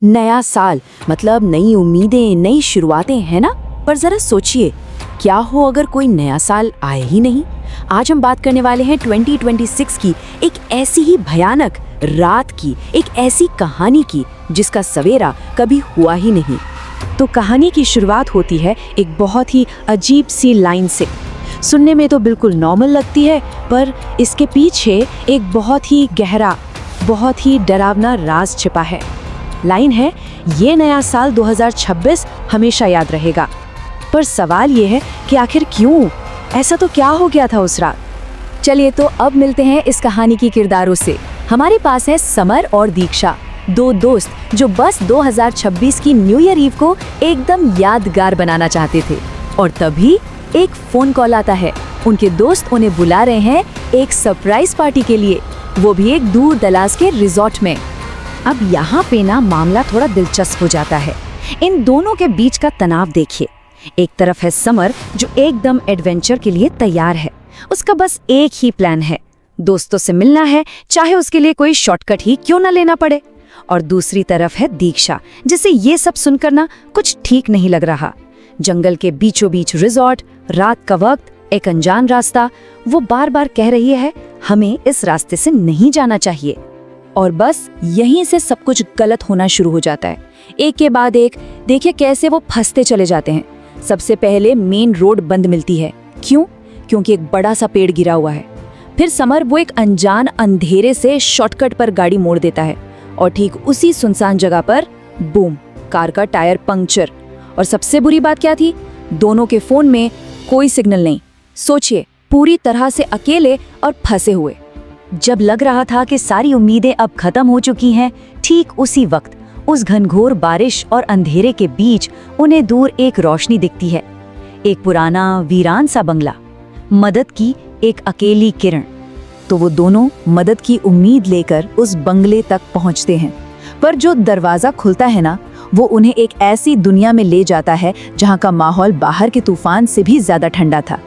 नया साल मतलब नई उम्मीदें, नई शुरुआतें, है ना। पर जरा सोचिए, क्या हो अगर कोई नया साल आए ही नहीं। आज हम बात करने वाले हैं 2026 की एक ऐसी ही भयानक रात की, एक ऐसी कहानी की जिसका सवेरा कभी हुआ ही नहीं। तो कहानी की शुरुआत होती है एक बहुत ही अजीब सी लाइन से। सुनने में तो बिल्कुल नॉर्मल लगती है, पर इसके पीछे एक बहुत ही गहरा, बहुत ही डरावना राज छिपा है। लाइन है, ये नया साल 2026 हमेशा याद रहेगा। पर सवाल ये है कि आखिर क्यों? ऐसा तो क्या हो गया था उस रात? चलिए तो अब मिलते हैं इस कहानी की किरदारों से। हमारे पास है समर और दीक्षा, दो दोस्त जो बस 2026 की न्यू ईयर ईव को एकदम यादगार बनाना चाहते थे। और तभी एक फोन कॉल आता है। उनके दोस्त उन्हें बुला रहे हैं एक सरप्राइज पार्टी के लिए, वो भी एक दूर दराज के रिजॉर्ट में। अब यहाँ पे ना मामला थोड़ा दिलचस्प हो जाता है। इन दोनों के बीच का तनाव देखिए। एक तरफ है समर जो एकदम एडवेंचर के लिए तैयार है। उसका बस एक ही प्लान है, दोस्तों से मिलना है, चाहे उसके लिए कोई शॉर्टकट ही क्यों न लेना पड़े। और दूसरी तरफ है दीक्षा, जिसे ये सब सुनकर ना कुछ ठीक नहीं लग रहा। जंगल के बीचों बीच रिजॉर्ट, रात का वक्त, एक अनजान रास्ता। वो बार बार कह रही है हमें इस रास्ते से नहीं जाना चाहिए। और बस यहीं से सब कुछ गलत होना शुरू हो जाता है। एक के बाद एक देखिए कैसे वो फंसते चले जाते हैं। सबसे पहले मेन रोड बंद मिलती है। क्यों? क्योंकि एक बड़ा सा पेड़ गिरा हुआ है। फिर समर वो एक अनजान अंधेरे से शॉर्टकट पर गाड़ी मोड़ देता है और ठीक उसी सुनसान जगह पर बूम, कार का टायर पंक्चर। और सबसे बुरी बात क्या थी? दोनों के फोन में कोई सिग्नल नहीं। सोचिए, पूरी तरह से अकेले और फंसे हुए। जब लग रहा था कि सारी उम्मीदें अब खत्म हो चुकी हैं, ठीक उसी वक्त उस घनघोर बारिश और अंधेरे के बीच उन्हें दूर एक रोशनी दिखती है। एक पुराना वीरान सा बंगला, मदद की एक अकेली किरण। तो वो दोनों मदद की उम्मीद लेकर उस बंगले तक पहुंचते हैं। पर जो दरवाजा खुलता है ना, वो उन्हें एक ऐसी दुनिया में ले जाता है जहां का माहौल बाहर के तूफान से भी ज्यादा ठंडा था।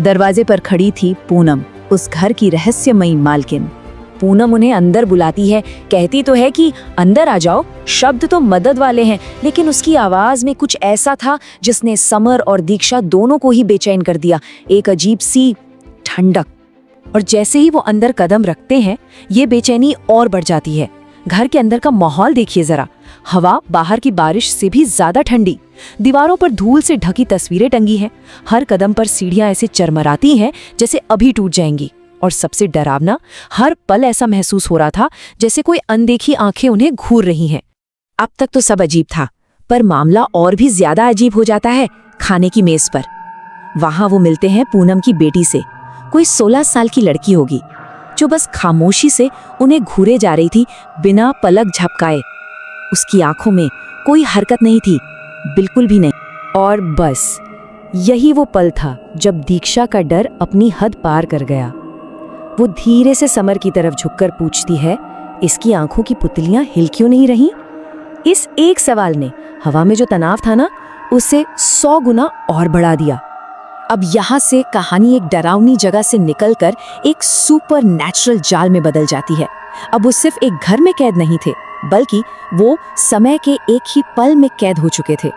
दरवाजे पर खड़ी थी पूनम, उस घर की रहस्यमयी मालकिन। पूनम उन्हें अंदर बुलाती है, कहती तो है कि अंदर आ जाओ। शब्द तो मदद वाले हैं, लेकिन उसकी आवाज में कुछ ऐसा था जिसने समर और दीक्षा दोनों को ही बेचैन कर दिया। एक अजीब सी ठंडक। और जैसे ही वो अंदर कदम रखते हैं, ये बेचैनी और बढ़ जाती है। घर के अंदर का माहौल देखिए जरा। हवा बाहर की बारिश से भी ज्यादा ठंडी। दीवारों पर धूल से ढकी तस्वीरें टंगी हैं। हर कदम पर सीढ़ियां ऐसे चरमराती हैं जैसे अभी टूट जाएंगी। और सबसे डरावना, हर पल ऐसा महसूस हो रहा था जैसे कोई अनदेखी आंखें उन्हें घूर रही हैं। अब तक तो सब अजीब था, पर मामला और भी ज्यादा अजीब हो जाता है खाने की मेज पर। वहां वो मिलते हैं पूनम की बेटी से। कोई 16 साल की लड़की होगी, जो बस खामोशी से उन्हें घूरे जा रही थी, बिना पलक झपकाए। उसकी आंखों में कोई हरकत नहीं थी, बिल्कुल भी नहीं। और बस यही वो पल था जब दीक्षा का डर अपनी हद पार कर गया। वो धीरे से समर की तरफ झुककर पूछती है, इसकी आंखों की पुतलियां हिल क्यों नहीं रहीं? इस एक सवाल ने हवा में जो तनाव था ना, उसे 100 गुना और बढ़ा दिया। अब यहाँ से कहानी एक डरावनी जगह से निकलकर एक सुपर नेचुरल जाल में बदल जाती है। अब वो सिर्फ एक घर में कैद नहीं थे, बल्कि वो समय के एक ही पल में कैद हो चुके थे।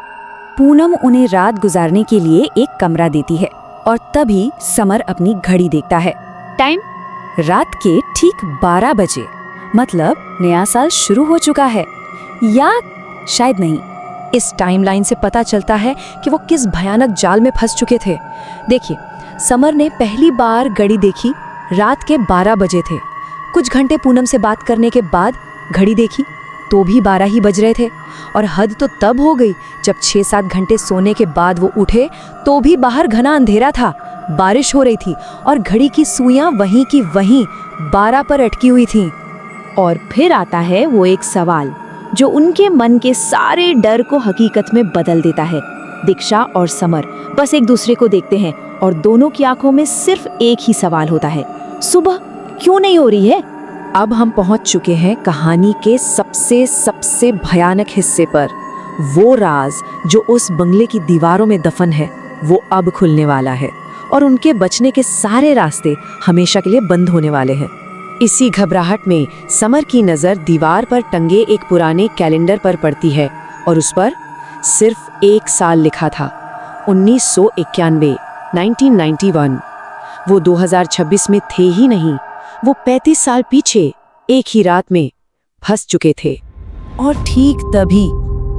पूनम उन्हें रात गुजारने के लिए एक कमरा देती है और तभी समर अपनी घड़ी देखता है। टाइम रात के ठीक 12 बजे। मतलब नया साल शुरू हो चुका है, या शायद नहीं। इस टाइमलाइन से पता चलता है कि वो किस भयानक जाल में फंस चुके थे। देखिए, समर ने पहली बार घड़ी देखी, रात के 12 बजे थे। कुछ घंटे पूनम से बात करने के बाद घड़ी देखी तो भी 12 ही बज रहे थे। और हद तो तब हो गई जब 6-7 घंटे सोने के बाद वो उठे तो भी बाहर घना अंधेरा था, बारिश हो रही थी और घड़ी की सुइयां वहीं की वहीं 12 पर अटकी हुई थीं। और फिर आता है वो एक सवाल जो उनके मन के सारे डर को हकीकत में बदल देता है। दीक्षा और समर बस एक दूसरे को देखते हैं और दोनों की आंखों में सिर्फ एक ही सवाल होता है, सुबह क्यों नहीं हो रही है? अब हम पहुंच चुके हैं कहानी के सबसे भयानक हिस्से पर। वो राज जो उस बंगले की दीवारों में दफन है, वो अब खुलने वाला है और उनके बचने के सारे रास्ते हमेशा के लिए बंद होने वाले हैं। इसी घबराहट में समर की नज़र दीवार पर टंगे एक पुराने कैलेंडर पर पड़ती है और उस पर सिर्फ एक साल लिखा था, 1991, 1991। वो 2026 में थे ही नहीं, वो 35 साल पीछे एक ही रात में फंस चुके थे। और ठीक तभी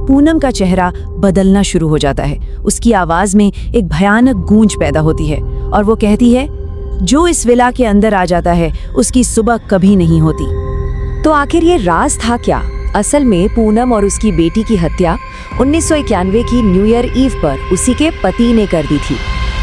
पूनम का चेहरा बदलना शुरू हो जाता है। उसकी आवाज में एक भयानक गूंज पैदा होती है और वो कहती है, जो इस विला के अंदर आ जाता है उसकी सुबह कभी नहीं होती। तो आखिर ये राज था क्या? असल में पूनम और उसकी बेटी की हत्या 1991 की न्यू ईयर ईव पर उसी के पति ने कर दी थी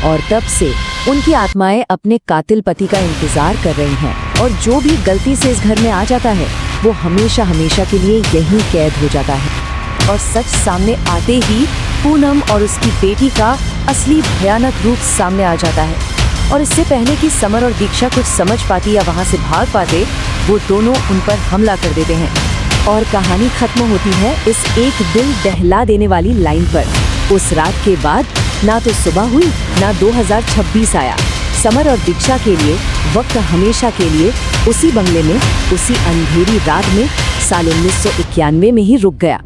और तब से उनकी आत्माएं अपने कातिल पति का इंतजार कर रही हैं और जो भी गलती से इस घर में आ जाता है वो हमेशा हमेशा के लिए यहीं कैद हो जाता है। और सच सामने आते ही पूनम और उसकी बेटी का असली भयानक रूप सामने आ जाता है और इससे पहले कि समर और दीक्षा कुछ समझ पाती या वहां से भाग पाते, वो दोनों उन पर हमला कर देते हैं और कहानी खत्म होती है इस एक दिल दहला देने वाली लाइन पर। उस रात के बाद ना तो सुबह हुई ना 2026 आया। समर और दीक्षा के लिए वक्त हमेशा के लिए उसी बंगले में उसी अंधेरी रात में साल 1991 में ही रुक गया।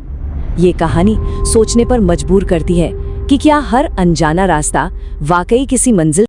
ये कहानी सोचने पर मजबूर करती है कि क्या हर अनजाना रास्ता वाकई किसी मंजिल